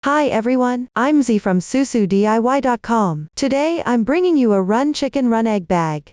Hi everyone, I'm Z from SusuDIY.com. Today I'm bringing you a Run Chicken Run Egg Bag.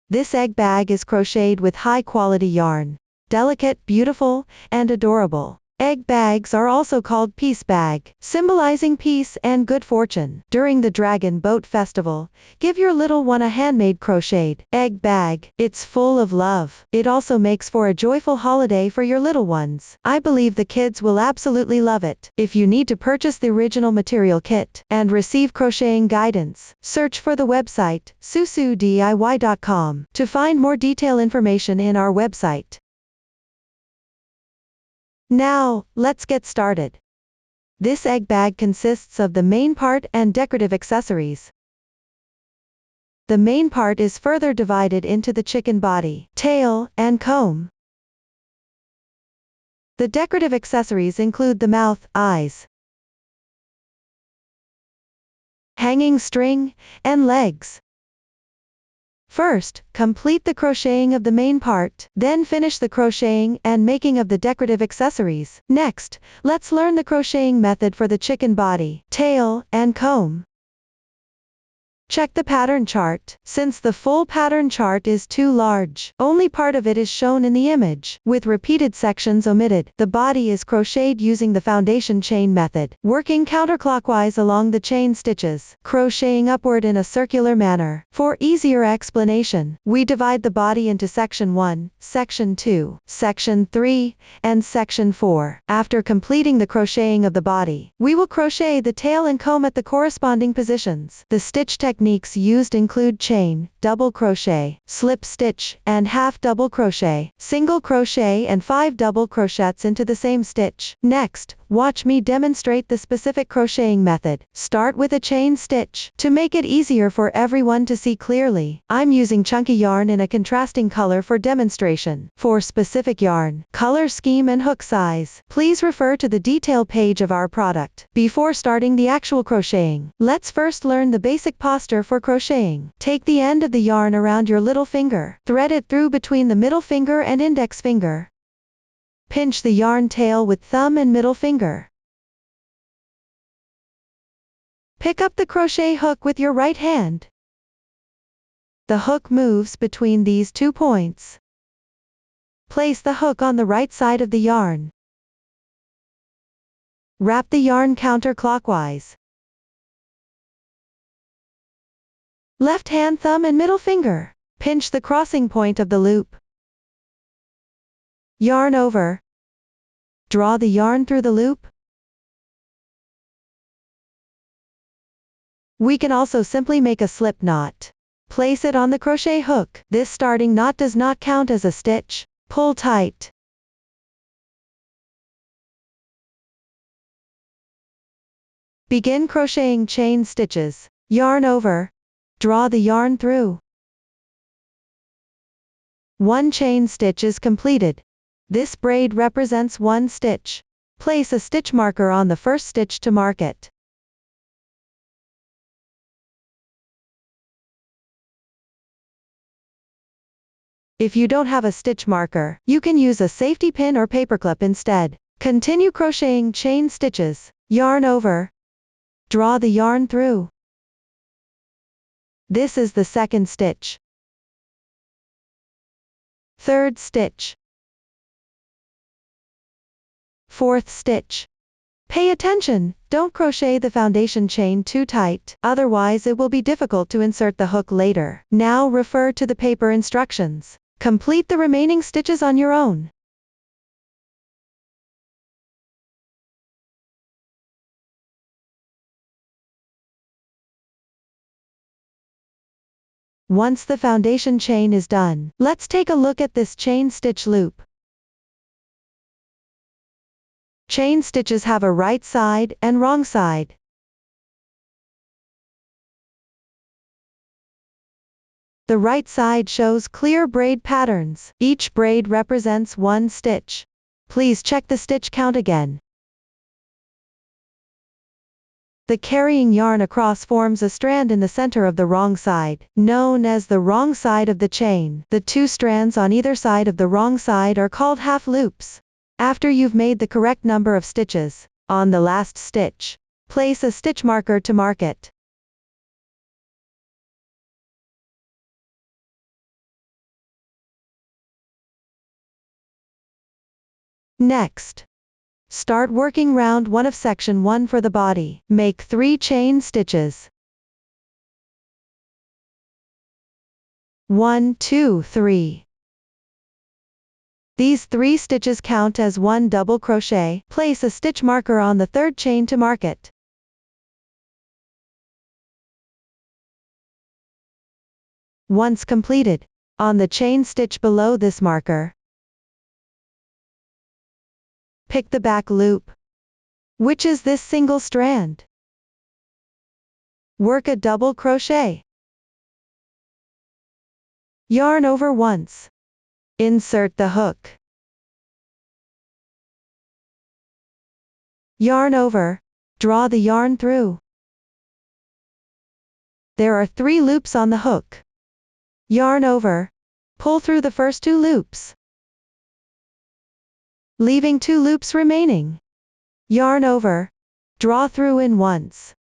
This egg bag is crocheted with high quality yarn. Delicate, beautiful, and adorable. Egg bags are also called peace bag, symbolizing peace and good fortune. During the Dragon Boat Festival, give your little one a handmade crocheted egg bag. It's full of love. It also makes for a joyful holiday for your little ones. I believe the kids will absolutely love it. If you need to purchase the original material kit and receive crocheting guidance, search for the website SusuDIY.com to find more detailed information in our website. Now, let's get started. This egg bag consists of the main part and decorative accessories. The main part is further divided into the chicken body, tail, and comb. The decorative accessories include the mouth, eyes, hanging string, and legs. First, complete the crocheting of the main part, then finish the crocheting and making of the decorative accessories. Next, let's learn the crocheting method for the chicken body, tail, and comb. Check the pattern chart. Since the full pattern chart is too large, only part of it is shown in the image, with repeated sections omitted. The body is crocheted using the foundation chain method, working counterclockwise along the chain stitches, crocheting upward in a circular manner. For easier explanation, we divide the body into section 1, section 2, section 3, and section 4. After completing the crocheting of the body, we will crochet the tail and comb at the corresponding positions. The stitch techniques used include chain, double crochet, slip stitch, and half double crochet, single crochet, and 5 double crochets into the same stitch. Next, watch me demonstrate the specific crocheting method. Start with a chain stitch. To make it easier for everyone to see clearly, I'm using chunky yarn in a contrasting color for demonstration. For specific yarn, color scheme, and hook size, please refer to the detail page of our product. Before starting the actual crocheting, let's first learn the basic posture for crocheting. Take the end of the yarn around your little finger. Thread it through between the middle finger and index finger. Pinch the yarn tail with thumb and middle finger. Pick up the crochet hook with your right hand. The hook moves between these 2 points. Place the hook on the right side of the yarn. Wrap the yarn counterclockwise. Left hand thumb and middle finger. Pinch the crossing point of the loop. Yarn over. Draw the yarn through the loop. We can also simply make a slip knot. Place it on the crochet hook. This starting knot does not count as a stitch. Pull tight. Begin crocheting chain stitches. Yarn over. Draw the yarn through. 1 chain stitch is completed. This braid represents 1 stitch. Place a stitch marker on the first stitch to mark it. If you don't have a stitch marker, you can use a safety pin or paperclip instead. Continue crocheting chain stitches. Yarn over. Draw the yarn through. This is the second stitch. Third stitch. Fourth stitch. Pay attention, don't crochet the foundation chain too tight, otherwise it will be difficult to insert the hook later. Now refer to the paper instructions. Complete the remaining stitches on your own. Once the foundation chain is done, let's take a look at this chain stitch loop. Chain stitches have a right side and wrong side. The right side shows clear braid patterns. Each braid represents 1 stitch. Please check the stitch count again. The carrying yarn across forms a strand in the center of the wrong side, known as the wrong side of the chain. The 2 strands on either side of the wrong side are called half loops. After you've made the correct number of stitches, on the last stitch, Place a stitch marker to mark it. Next, start working round 1 of section 1 for the body. Make 3 chain stitches. 1, 2, 3. These 3 stitches count as 1 double crochet. Place a stitch marker on the 3rd chain to mark it. Once completed, on the chain stitch below this marker, pick the back loop, which is this single strand. Work a double crochet. Yarn over once. Insert the hook. Yarn over. Draw the yarn through. There are 3 loops on the hook. Yarn over. Pull through the first 2 loops, leaving 2 loops remaining. Yarn over. Draw through in once.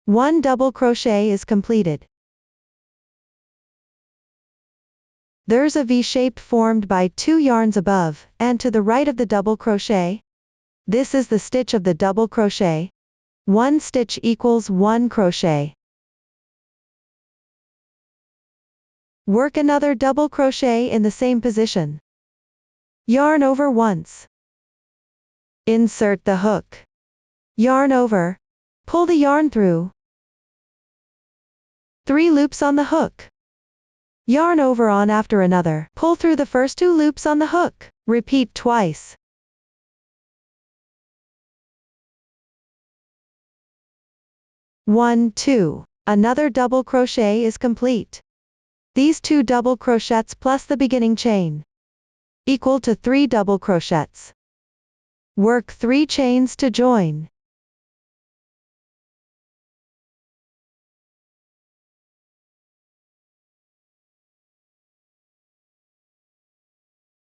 1 double crochet is completed. There's a V shape formed by 2 yarns above and to the right of the double crochet. This is the stitch of the double crochet. 1 stitch equals 1 crochet. Work another double crochet in the same position. Yarn over once. Insert the hook. Yarn over. Pull the yarn through. 3 loops on the hook. Yarn over on after another. Pull through the first 2 loops on the hook. Repeat twice. One, 2. Another double crochet is complete. These 2 double crochets plus the beginning chain equal to 3 double crochets. Work 3 chains to join.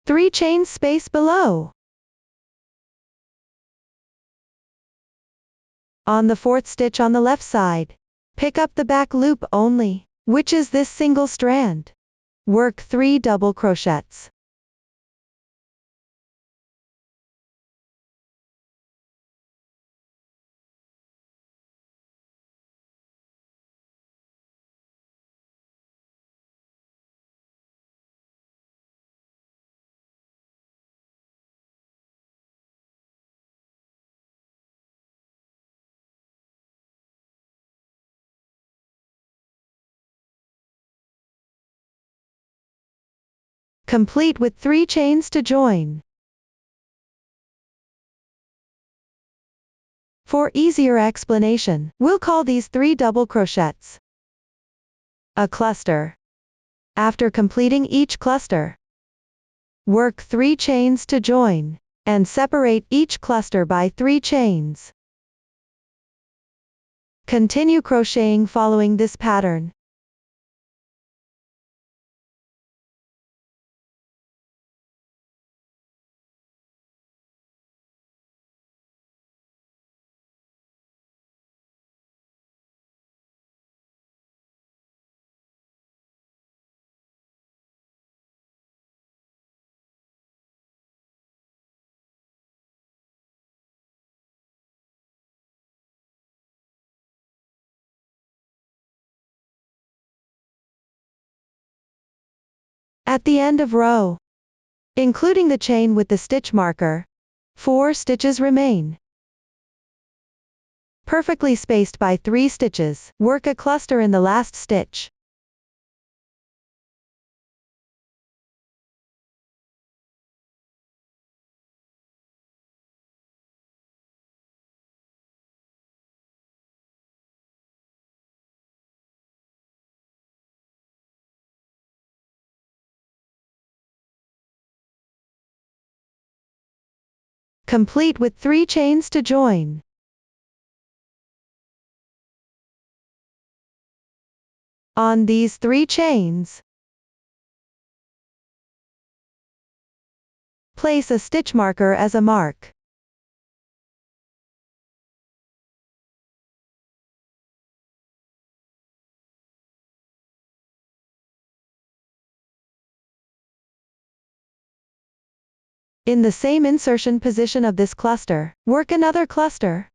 Three chains space below. On the 4th stitch on the left side, pick up the back loop only, which is this single strand. Work 3 double crochets. Complete with 3 chains to join. For easier explanation, we'll call these 3 double crochets a cluster. After completing each cluster, work 3 chains to join, and separate each cluster by 3 chains. Continue crocheting following this pattern. At the end of row, including the chain with the stitch marker, 4 stitches remain. Perfectly spaced by 3 stitches, work a cluster in the last stitch. Complete with 3 chains to join. On these 3 chains, place a stitch marker as a mark. In the same insertion position of this cluster, work another cluster.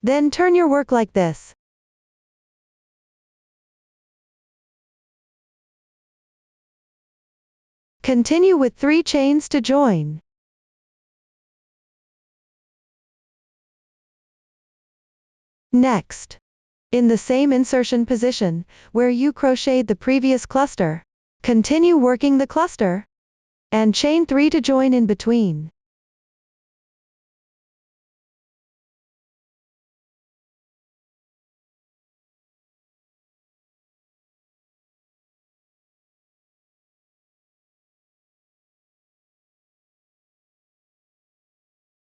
Then turn your work like this. Continue with 3 chains to join. Next, in the same insertion position, where you crocheted the previous cluster, continue working the cluster, and chain 3 to join in between.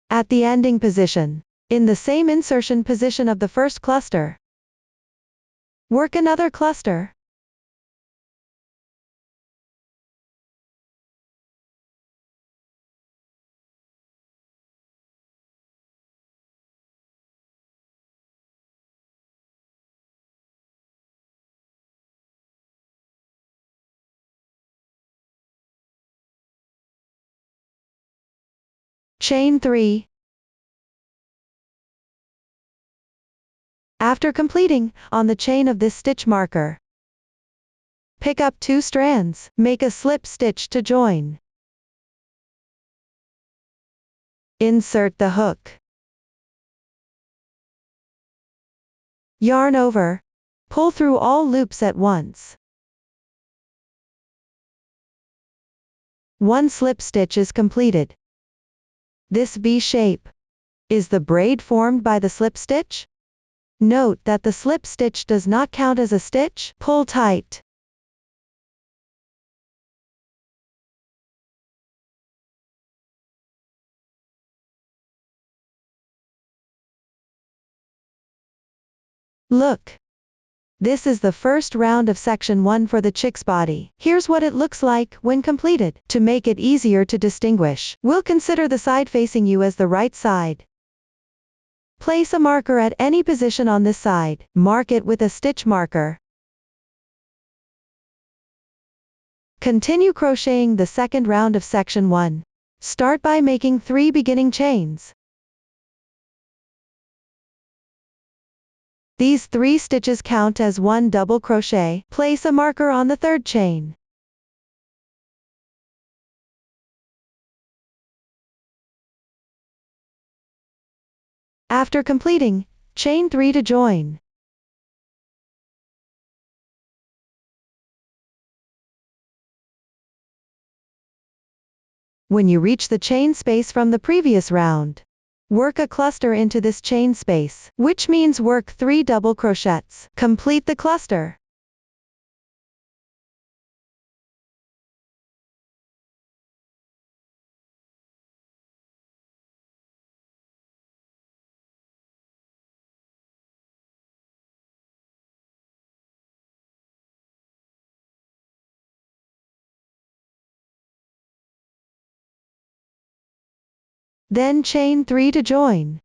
At the ending position, in the same insertion position of the first cluster, work another cluster. Chain 3. After completing, on the chain of this stitch marker, pick up 2 strands, make a slip stitch to join. Insert the hook. Yarn over. Pull through all loops at once. 1 slip stitch is completed. This V shape is the braid formed by the slip stitch. Note that the slip stitch does not count as a stitch. Pull tight. Look. This is the first round of section 1 for the chick's body. Here's what it looks like when completed. To make it easier to distinguish, we'll consider the side facing you as the right side. Place a marker at any position on this side. Mark it with a stitch marker. Continue crocheting the second round of section 1. Start by making 3 beginning chains. These 3 stitches count as 1 double crochet. Place a marker on the third chain. After completing, chain 3 to join. When you reach the chain space from the previous round, work a cluster into this chain space, which means work 3 double crochets. Complete the cluster. Then chain 3 to join.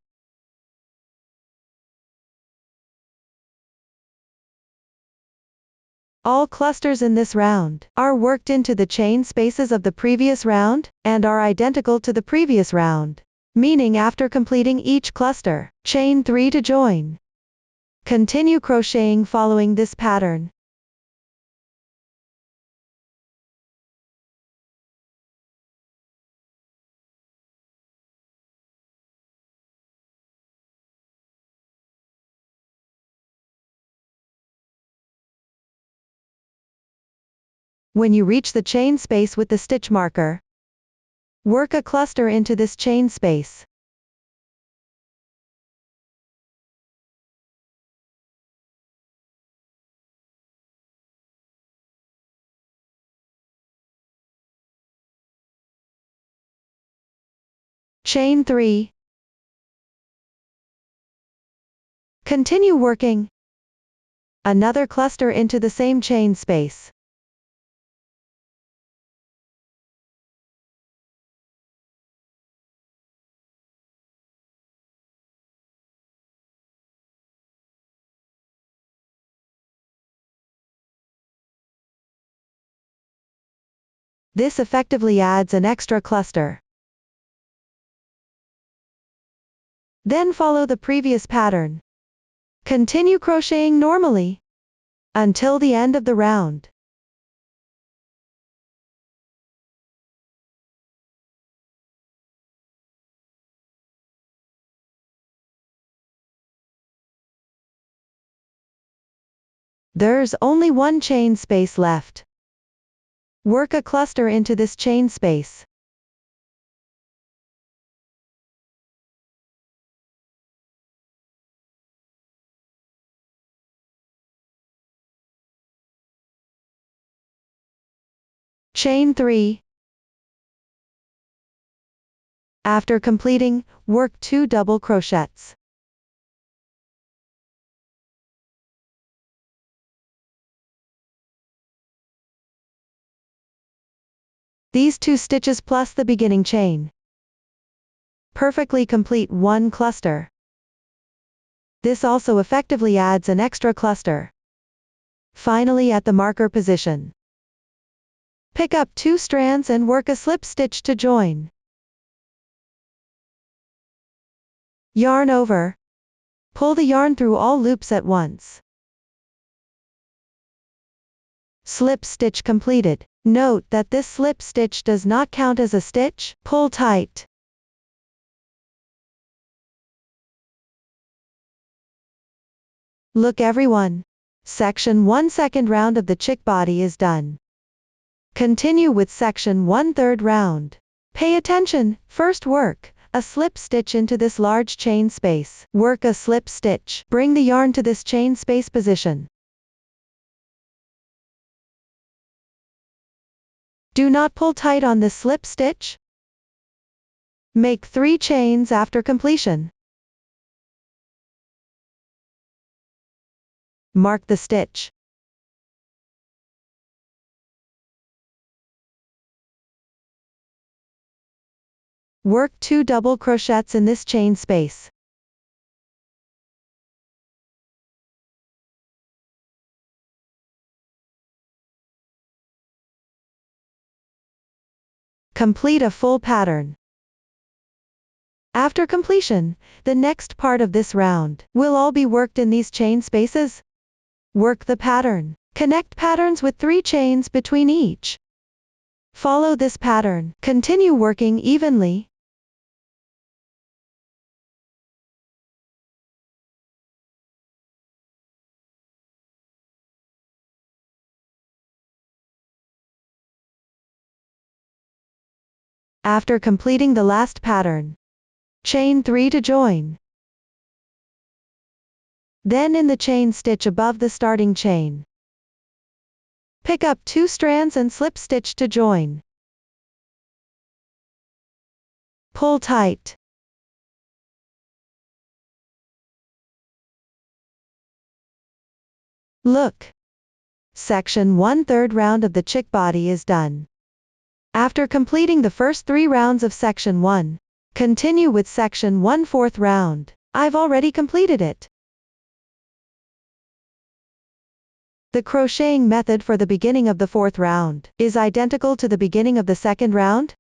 All clusters in this round are worked into the chain spaces of the previous round, and are identical to the previous round, meaning after completing each cluster, chain 3 to join. Continue crocheting following this pattern. When you reach the chain space with the stitch marker, work a cluster into this chain space. Chain 3. Continue working another cluster into the same chain space. This effectively adds an extra cluster. Then follow the previous pattern. Continue crocheting normally until the end of the round. There's only one chain space left. Work a cluster into this chain space. Chain 3. After completing, work 2 double crochets. These 2 stitches plus the beginning chain perfectly complete one cluster. This also effectively adds an extra cluster. Finally, at the marker position, pick up 2 strands and work a slip stitch to join. Yarn over. Pull the yarn through all loops at once. Slip stitch completed. Note that this slip stitch does not count as a stitch. Pull tight. Look everyone. Section 1 second round of the chick body is done. Continue with section 1 third round. Pay attention. First work a slip stitch into this large chain space. Work a slip stitch. Bring the yarn to this chain space position. Do not pull tight on this slip stitch. Make 3 chains after completion. Mark the stitch. Work 2 double crochets in this chain space. Complete a full pattern. After completion, the next part of this round will all be worked in these chain spaces. Work the pattern. Connect patterns with 3 chains between each. Follow this pattern. Continue working evenly. After completing the last pattern, chain 3 to join. Then in the chain stitch above the starting chain, pick up 2 strands and slip stitch to join. Pull tight. Look. Section 1 third round of the chick body is done. After completing the first 3 rounds of section 1, continue with section 1 fourth round. I've already completed it. The crocheting method for the beginning of the 4th round is identical to the beginning of the 2nd round.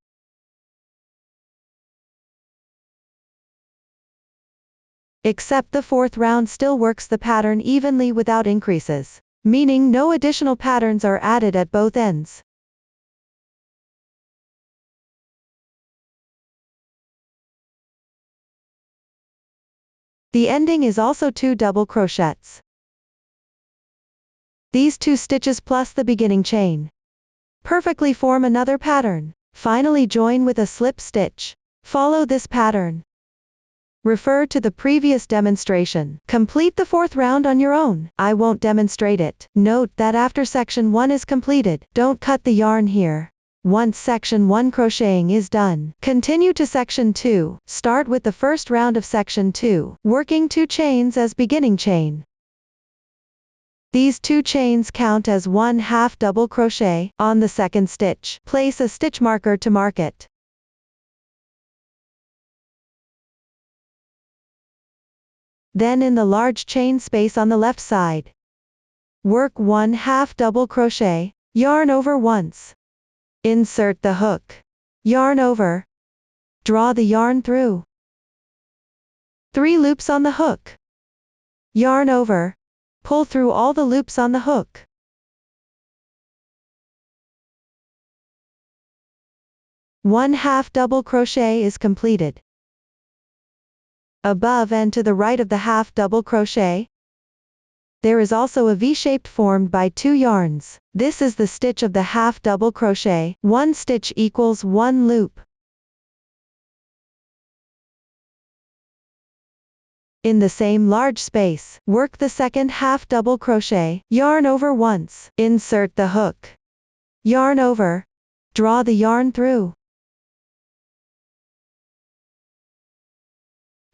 Except the 4th round still works the pattern evenly without increases, meaning no additional patterns are added at both ends. The ending is also 2 double crochets. These 2 stitches plus the beginning chain perfectly form another pattern. Finally join with a slip stitch. Follow this pattern. Refer to the previous demonstration. Complete the 4th round on your own. I won't demonstrate it. Note that after section 1 is completed, don't cut the yarn here. Once section 1 crocheting is done, continue to section 2. Start with the first round of section 2, working 2 chains as beginning chain. These 2 chains count as 1/2 double crochet. On the second stitch, place a stitch marker to mark it. Then in the large chain space on the left side, work 1/2 double crochet, yarn over once. Insert the hook. Yarn over. Draw the yarn through. 3 loops on the hook. Yarn over. Pull through all the loops on the hook. One half double crochet is completed. Above and to the right of the half double crochet, there is also a V-shaped formed by 2 yarns. This is the stitch of the half double crochet. 1 stitch equals 1 loop. In the same large space, work the second half double crochet. Yarn over once. Insert the hook. Yarn over. Draw the yarn through.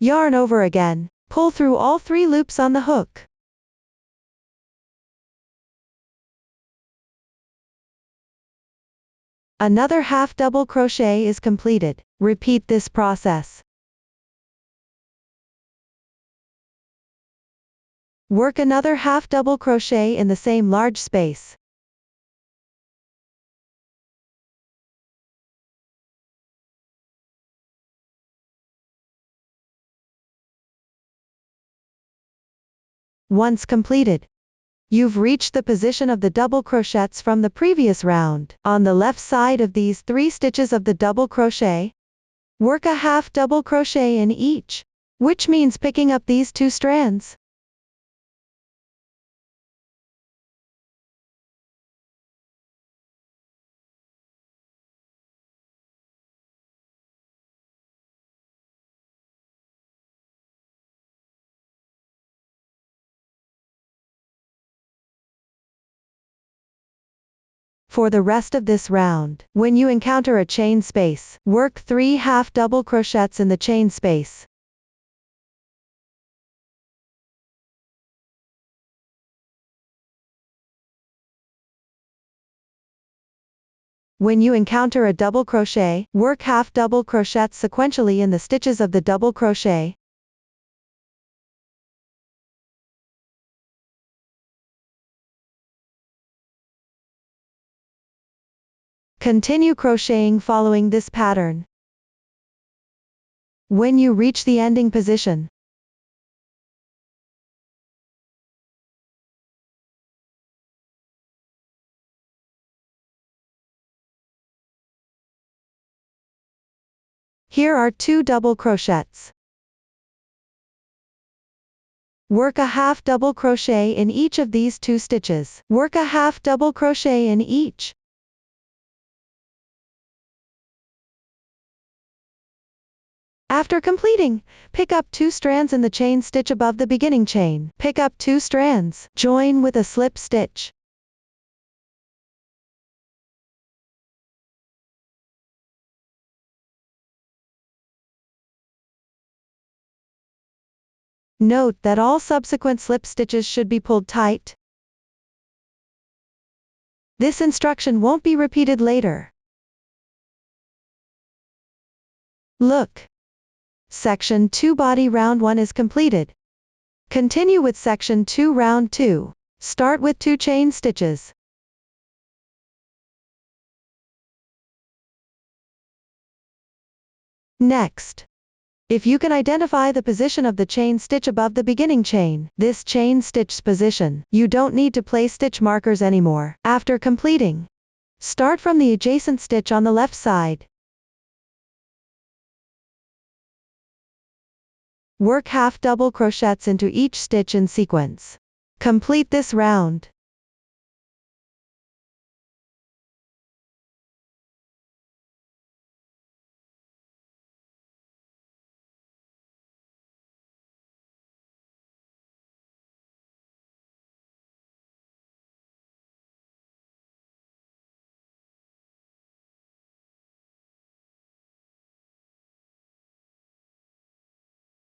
Yarn over again. Pull through all 3 loops on the hook. Another half double crochet is completed. Repeat this process. Work another half double crochet in the same large space. Once completed, you've reached the position of the double crochets from the previous round. On the left side of these 3 stitches of the double crochet, work a half double crochet in each, which means picking up these 2 strands. For the rest of this round, when you encounter a chain space, work 3 half double crochets in the chain space. When you encounter a double crochet, work half double crochets sequentially in the stitches of the double crochet. Continue crocheting following this pattern. When you reach the ending position, here are 2 double crochets. Work a half double crochet in each of these 2 stitches. Work a half double crochet in each. After completing, pick up 2 strands in the chain stitch above the beginning chain. Pick up 2 strands. Join with a slip stitch. Note that all subsequent slip stitches should be pulled tight. This instruction won't be repeated later. Look! Section 2 body round 1 is completed. Continue with section 2 round 2. Start with 2 chain stitches. Next, if you can identify the position of the chain stitch above the beginning chain, this chain stitch's position, you don't need to place stitch markers anymore. After completing, start from the adjacent stitch on the left side. Work half double crochets into each stitch in sequence. Complete this round.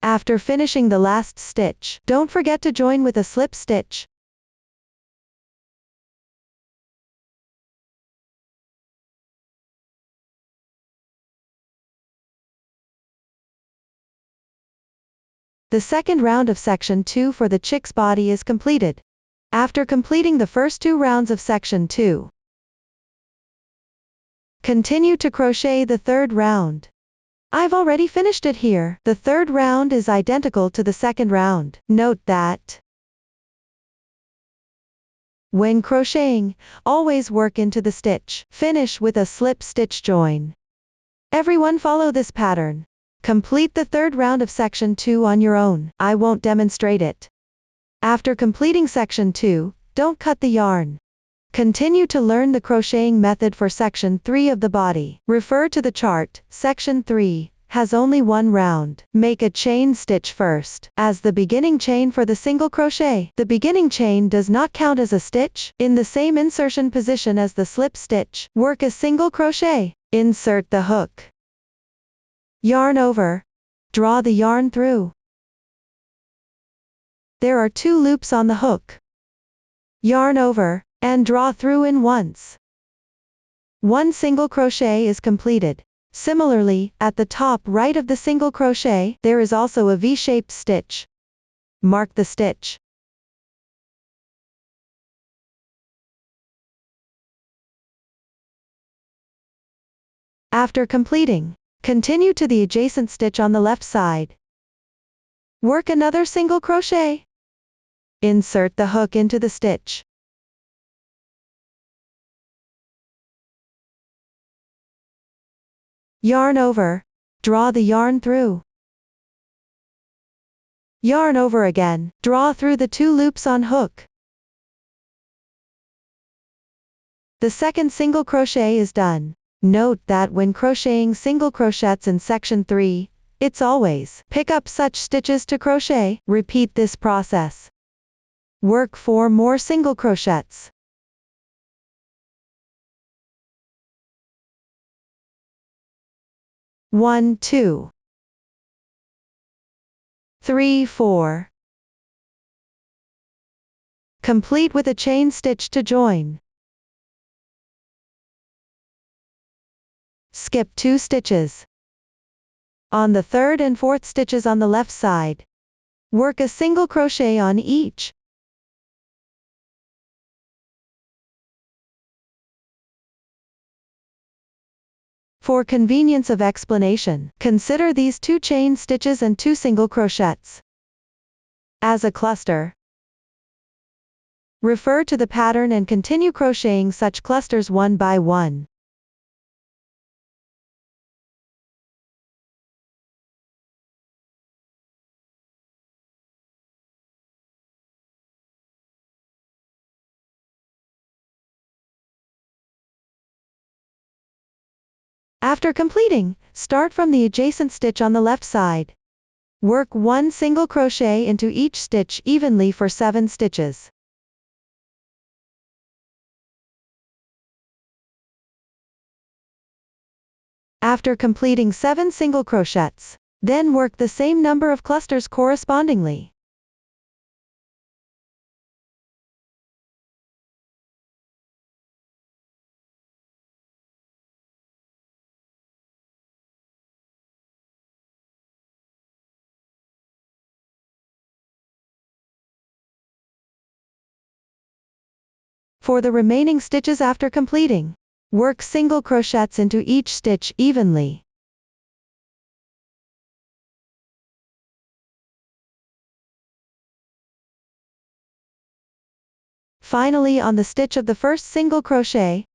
After finishing the last stitch, don't forget to join with a slip stitch. The second round of section 2 for the chick's body is completed. After completing the first 2 rounds of section 2, Continue to crochet the third round. I've already finished it here. The third round is identical to the second round. Note that when crocheting, always work into the stitch. Finish with a slip stitch join. Everyone follow this pattern. Complete the third round of section 2 on your own. I won't demonstrate it. After completing section 2, don't cut the yarn. Continue to learn the crocheting method for section 3 of the body. Refer to the chart. Section 3 has only one round. Make a chain stitch first. As the beginning chain for the single crochet, the beginning chain does not count as a stitch. In the same insertion position as the slip stitch, work a single crochet. Insert the hook. Yarn over. Draw the yarn through. There are 2 loops on the hook. Yarn over, and draw through in once. 1 single crochet is completed. Similarly, at the top right of the single crochet, there is also a V-shaped stitch. Mark the stitch. After completing, continue to the adjacent stitch on the left side. Work another single crochet. Insert the hook into the stitch. Yarn over, draw the yarn through. Yarn over again, draw through the 2 loops on hook. The second single crochet is done. Note that when crocheting single crochets in section 3, it's always pick up such stitches to crochet. Repeat this process. Work 4 more single crochets. 1, 2, 3, 4. Complete with a chain stitch to join. Skip 2 stitches. On the 3rd and 4th stitches on the left side, work a single crochet on each. For convenience of explanation, consider these 2 chain stitches and 2 single crochets as a cluster. Refer to the pattern and continue crocheting such clusters one by one. After completing, start from the adjacent stitch on the left side. Work 1 single crochet into each stitch evenly for 7 stitches. After completing 7 single crochets, then work the same number of clusters correspondingly. For the remaining stitches after completing, work single crochets into each stitch evenly. Finally, on the stitch of the first single crochet,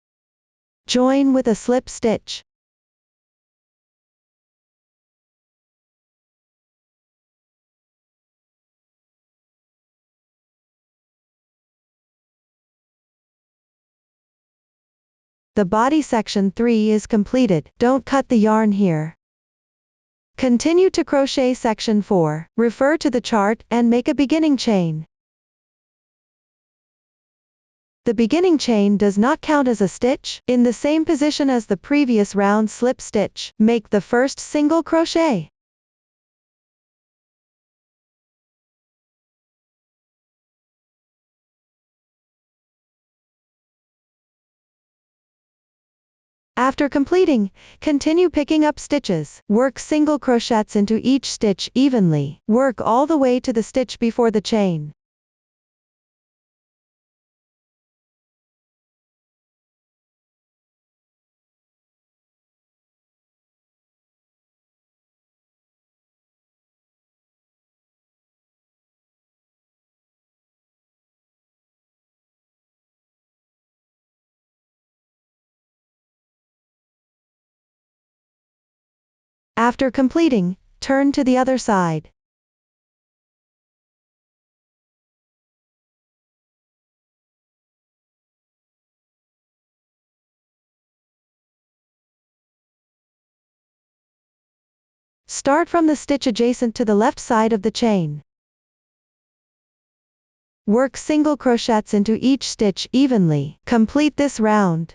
join with a slip stitch. The body section 3 is completed. Don't cut the yarn here. Continue to crochet section 4. Refer to the chart and make a beginning chain. The beginning chain does not count as a stitch. In the same position as the previous round slip stitch, make the first single crochet. After completing, continue picking up stitches. Work single crochets into each stitch evenly. Work all the way to the stitch before the chain. After completing, turn to the other side. Start from the stitch adjacent to the left side of the chain. Work single crochets into each stitch evenly. Complete this round.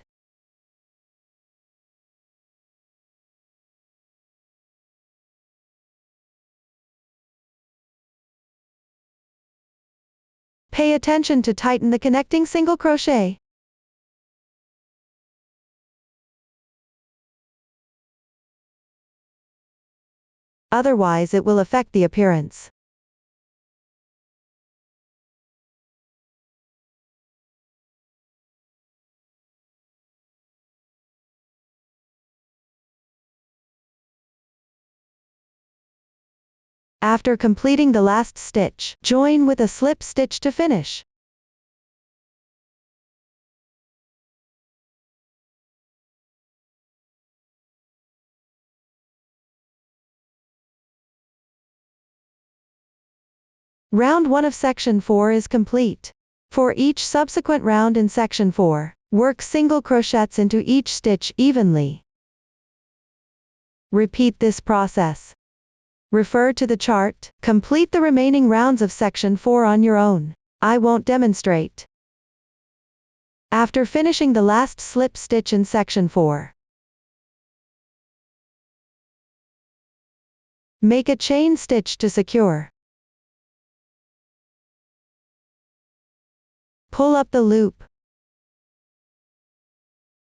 Pay attention to tighten the connecting single crochet. Otherwise it will affect the appearance. After completing the last stitch, join with a slip stitch to finish. Round 1 of section 4 is complete. For each subsequent round in section 4, work single crochets into each stitch evenly. Repeat this process. Refer to the chart. Complete the remaining rounds of section 4 on your own. I won't demonstrate. After finishing the last slip stitch in section 4, make a chain stitch to secure. Pull up the loop.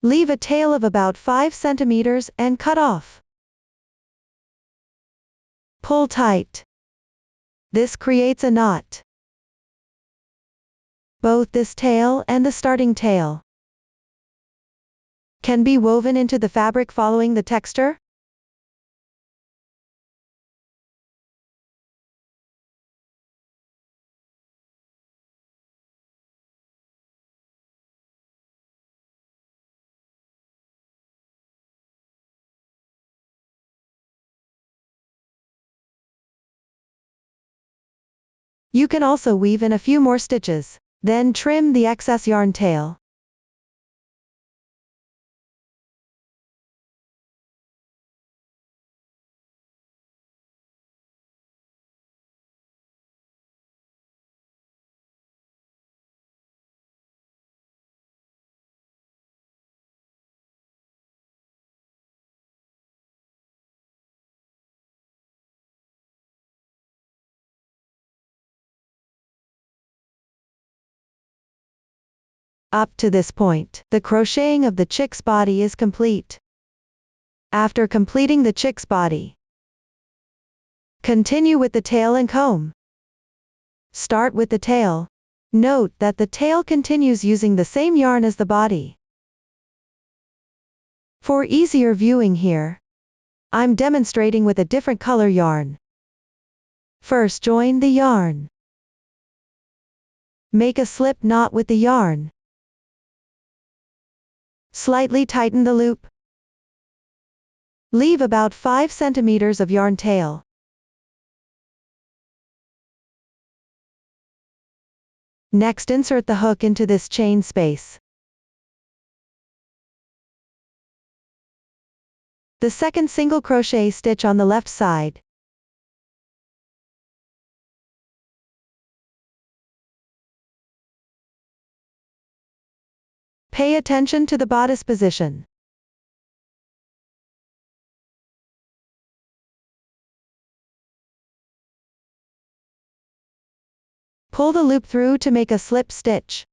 Leave a tail of about 5 centimeters and cut off. Pull tight. This creates a knot. Both this tail and the starting tail can be woven into the fabric following the texture. You can also weave in a few more stitches, then trim the excess yarn tail. Up to this point, the crocheting of the chick's body is complete. After completing the chick's body, continue with the tail and comb. Start with the tail. Note that the tail continues using the same yarn as the body. For easier viewing here, I'm demonstrating with a different color yarn. First join the yarn. Make a slip knot with the yarn. Slightly tighten the loop. Leave about 5 centimeters of yarn tail. Next insert the hook into this chain space. The second single crochet stitch on the left side. Pay attention to the bodice position. Pull the loop through to make a slip stitch.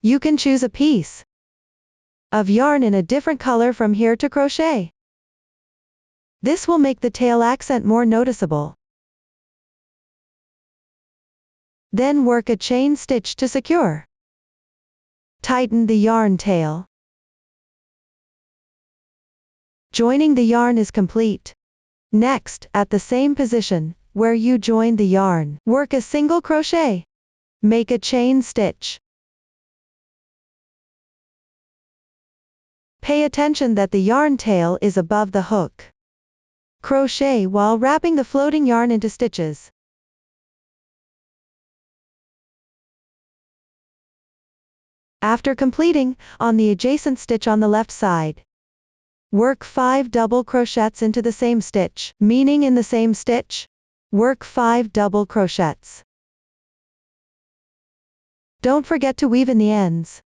You can choose a piece of yarn in a different color from here to crochet. This will make the tail accent more noticeable. Then work a chain stitch to secure. Tighten the yarn tail. Joining the yarn is complete. Next, at the same position, where you joined the yarn, work a single crochet. Make a chain stitch. Pay attention that the yarn tail is above the hook. Crochet while wrapping the floating yarn into stitches. After completing, on the adjacent stitch on the left side, work 5 double crochets into the same stitch, meaning in the same stitch, work 5 double crochets. Don't forget to weave in the ends.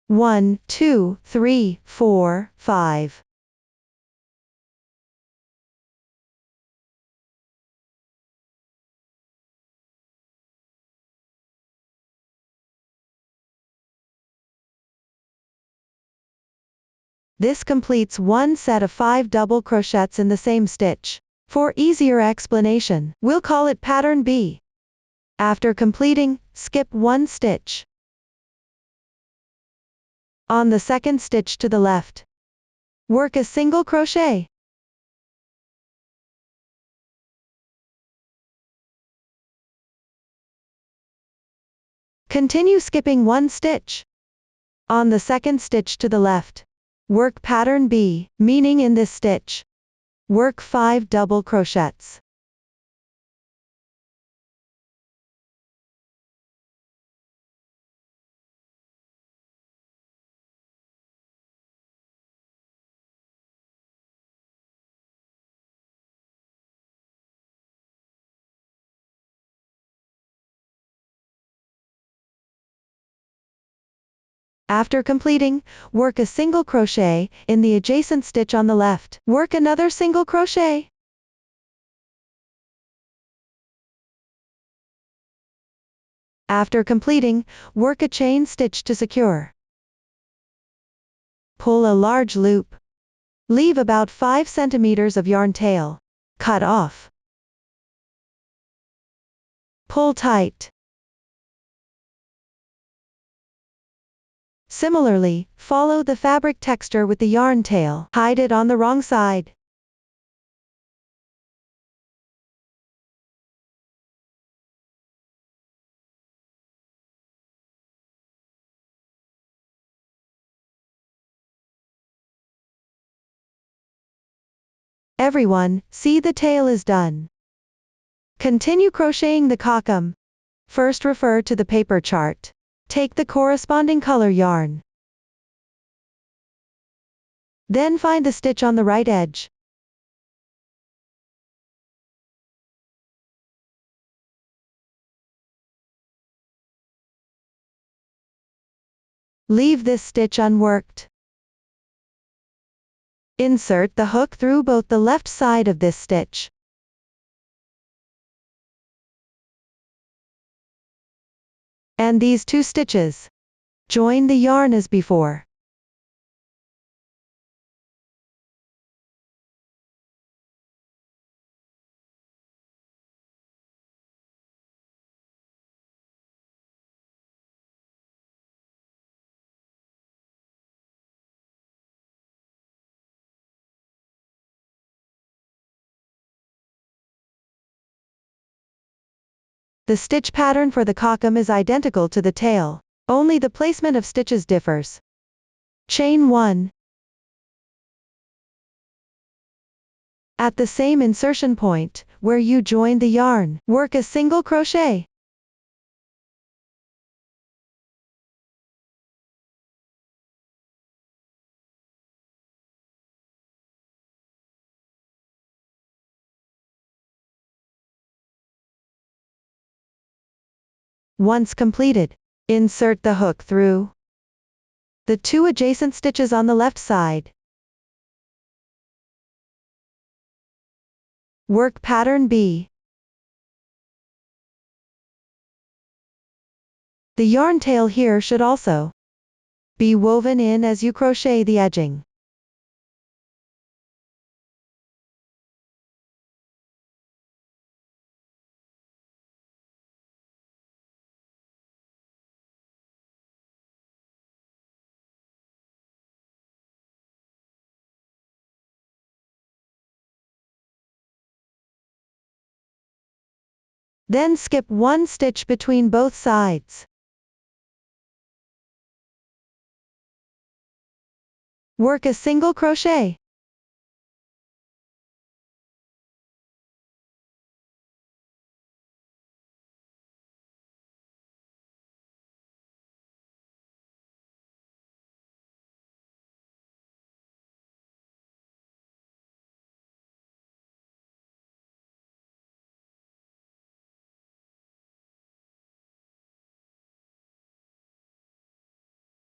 One, 2, 3, 4, 5. This completes one set of 5 double crochets in the same stitch. For easier explanation, we'll call it pattern B. After completing, skip one stitch. On the second stitch to the left, work a single crochet. Continue skipping one stitch. On the second stitch to the left, work pattern B, meaning in this stitch, work 5 double crochets. After completing, work a single crochet in the adjacent stitch on the left. Work another single crochet. After completing, work a chain stitch to secure. Pull a large loop. Leave about 5 centimeters of yarn tail. Cut off. Pull tight. Similarly, follow the fabric texture with the yarn tail. Hide it on the wrong side. Everyone, see the tail is done. Continue crocheting the cockum. First refer to the paper chart. Take the corresponding color yarn. Then find the stitch on the right edge. Leave this stitch unworked. Insert the hook through both the left side of this stitch. And these two stitches. Join the yarn as before. The stitch pattern for the cockum is identical to the tail, only the placement of stitches differs. Chain 1. At the same insertion point, where you joined the yarn, work a single crochet. Once completed, insert the hook through the two adjacent stitches on the left side. Work pattern B. The yarn tail here should also be woven in as you crochet the edging. Then skip 1 stitch between both sides. Work a single crochet.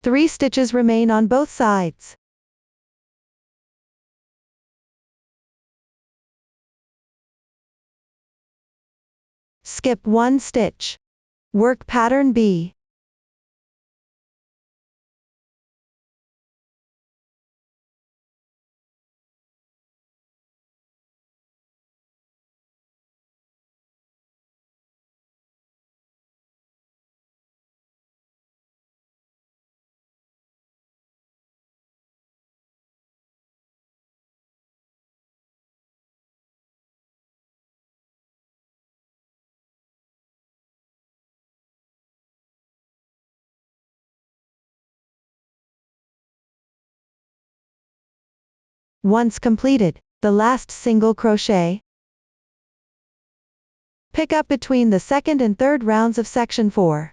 Three stitches remain on both sides. Skip 1 stitch. Work pattern B. Once completed, the last single crochet. Pick up between the second and third rounds of section 4.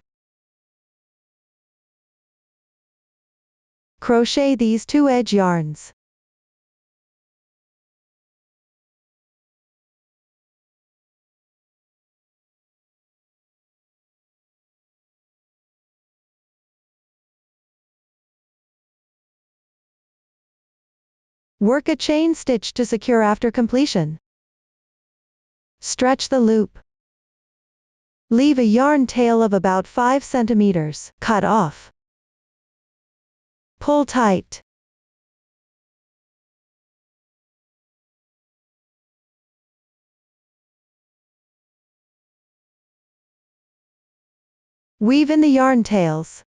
Crochet these 2 edge yarns. Work a chain stitch to secure after completion. Stretch the loop. Leave a yarn tail of about 5 centimeters. Cut off. Pull tight. Weave in the yarn tails.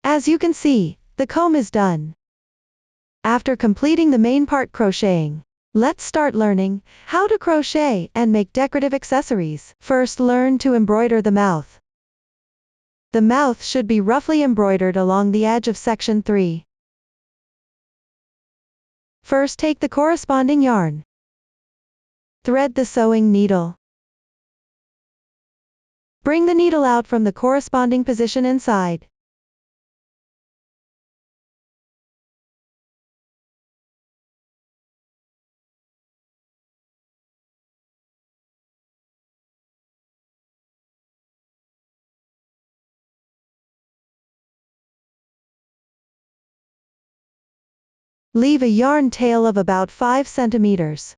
As you can see, the comb is done. After completing the main part crocheting, let's start learning how to crochet and make decorative accessories. First, learn to embroider the mouth. The mouth should be roughly embroidered along the edge of section 3. First, take the corresponding yarn. Thread the sewing needle. Bring the needle out from the corresponding position inside. Leave a yarn tail of about 5 centimeters.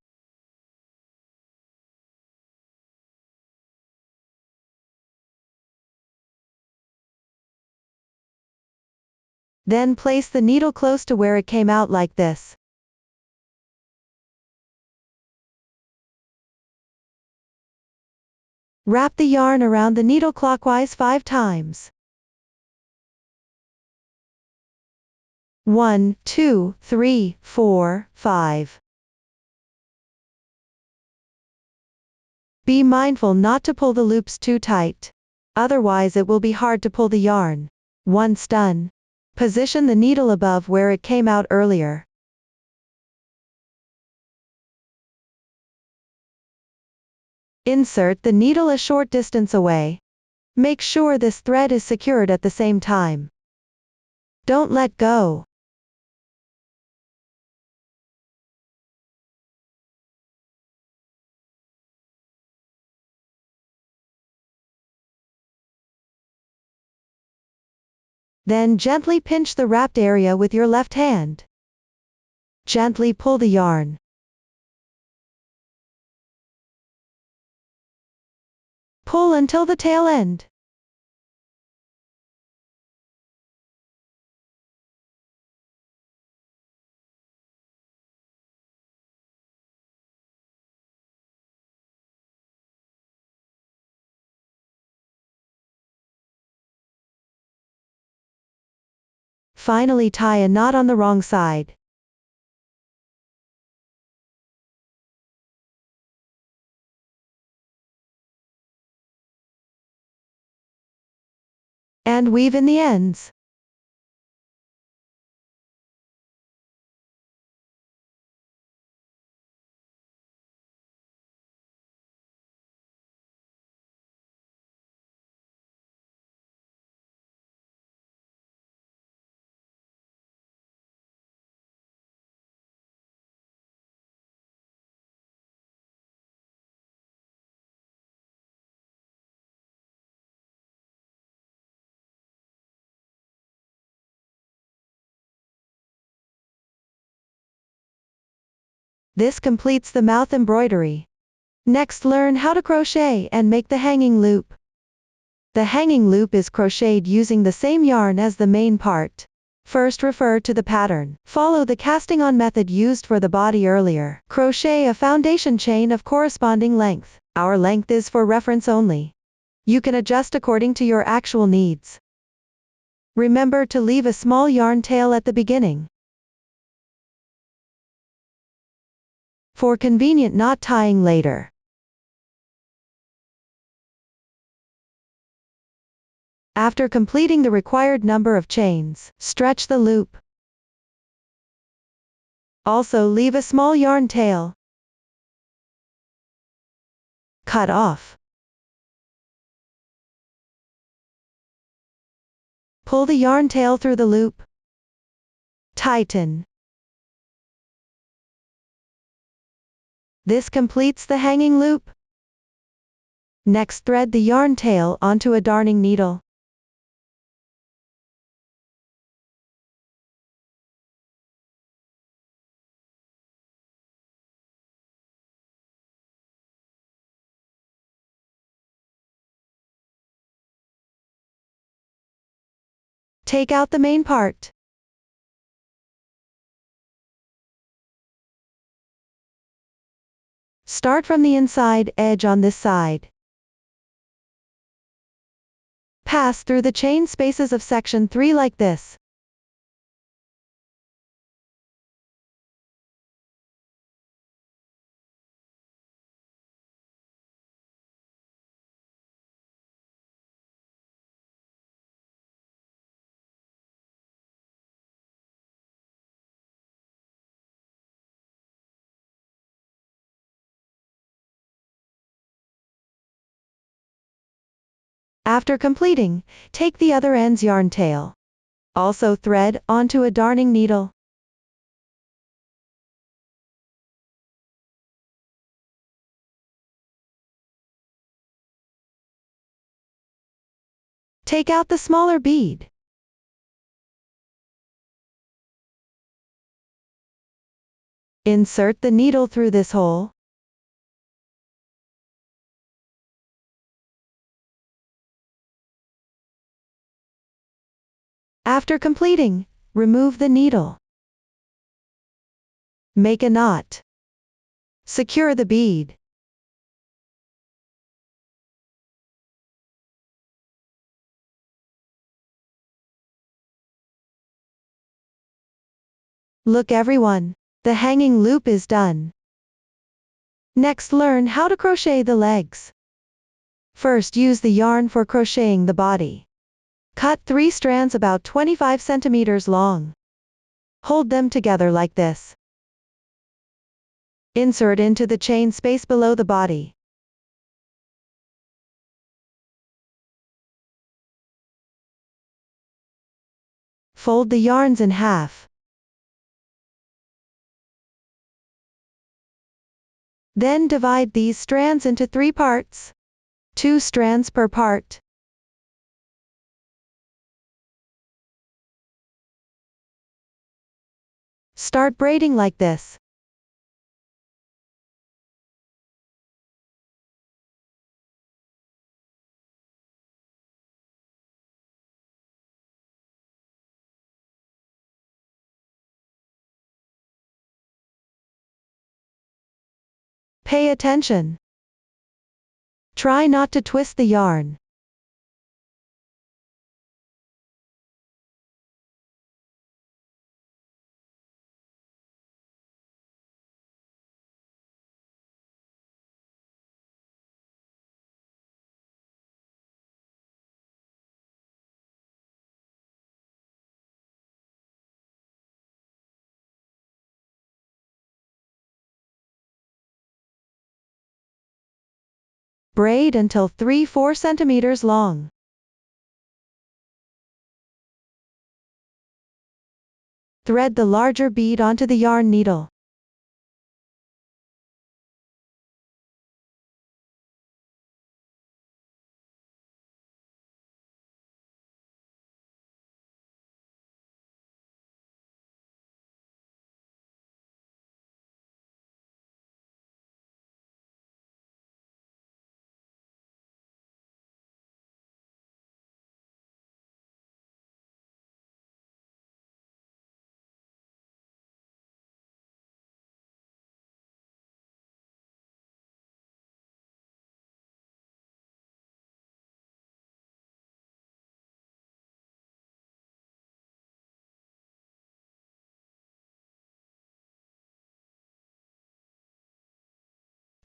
Then place the needle close to where it came out like this. Wrap the yarn around the needle clockwise 5 times. 1, 2, 3, 4, 5. Be mindful not to pull the loops too tight. Otherwise it will be hard to pull the yarn. Once done, position the needle above where it came out earlier. Insert the needle a short distance away. Make sure this thread is secured at the same time. Don't let go. Then gently pinch the wrapped area with your left hand. Gently pull the yarn. Pull until the tail end. Finally, tie a knot on the wrong side. and weave in the ends. This completes the mouth embroidery. Next, learn how to crochet and make the hanging loop. The hanging loop is crocheted using the same yarn as the main part. First, refer to the pattern. Follow the casting on method used for the body earlier. Crochet a foundation chain of corresponding length. Our length is for reference only. You can adjust according to your actual needs. Remember to leave a small yarn tail at the beginning, for convenient knot tying later. After completing the required number of chains, stretch the loop. Also leave a small yarn tail. Cut off. Pull the yarn tail through the loop. Tighten. This completes the hanging loop. Next, thread the yarn tail onto a darning needle. Take out the main part. Start from the inside edge on this side. Pass through the chain spaces of section 3 like this. After completing, take the other end's yarn tail. Also thread onto a darning needle. Take out the smaller bead. Insert the needle through this hole. After completing, remove the needle. Make a knot. Secure the bead. Look everyone, the hanging loop is done. Next, learn how to crochet the legs. First, use the yarn for crocheting the body. Cut 3 strands about 25 centimeters long. Hold them together like this. Insert into the chain space below the body. Fold the yarns in half. Then divide these strands into 3 parts. 2 strands per part. Start braiding like this. Pay attention. Try not to twist the yarn. Braid until 3-4 centimeters long. Thread the larger bead onto the yarn needle.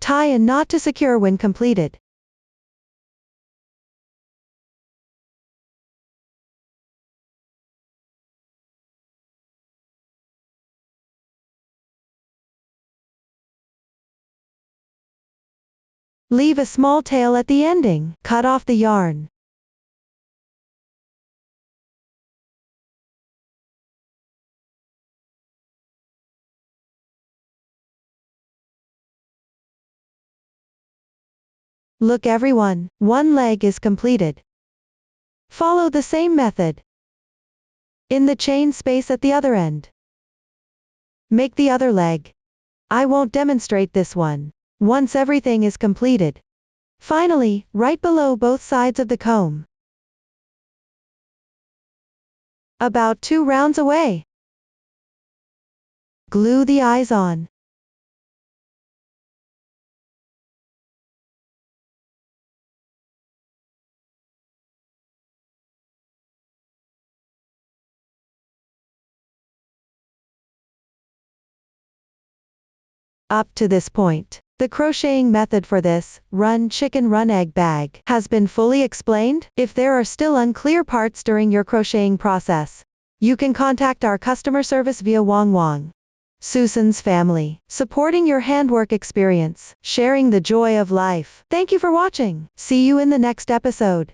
Tie a knot to secure when completed. Leave a small tail at the ending. Cut off the yarn. Look everyone, one leg is completed. Follow the same method in the chain space at the other end. Make the other leg. I won't demonstrate this one. Once everything is completed. Finally, right below both sides of the comb. About 2 rounds away. Glue the eyes on. Up to this point, the crocheting method for this run chicken run egg bag has been fully explained. If there are still unclear parts during your crocheting process, you can contact our customer service via Wang. Susan's family, supporting your handwork experience, sharing the joy of life. Thank you for watching. See you in the next episode.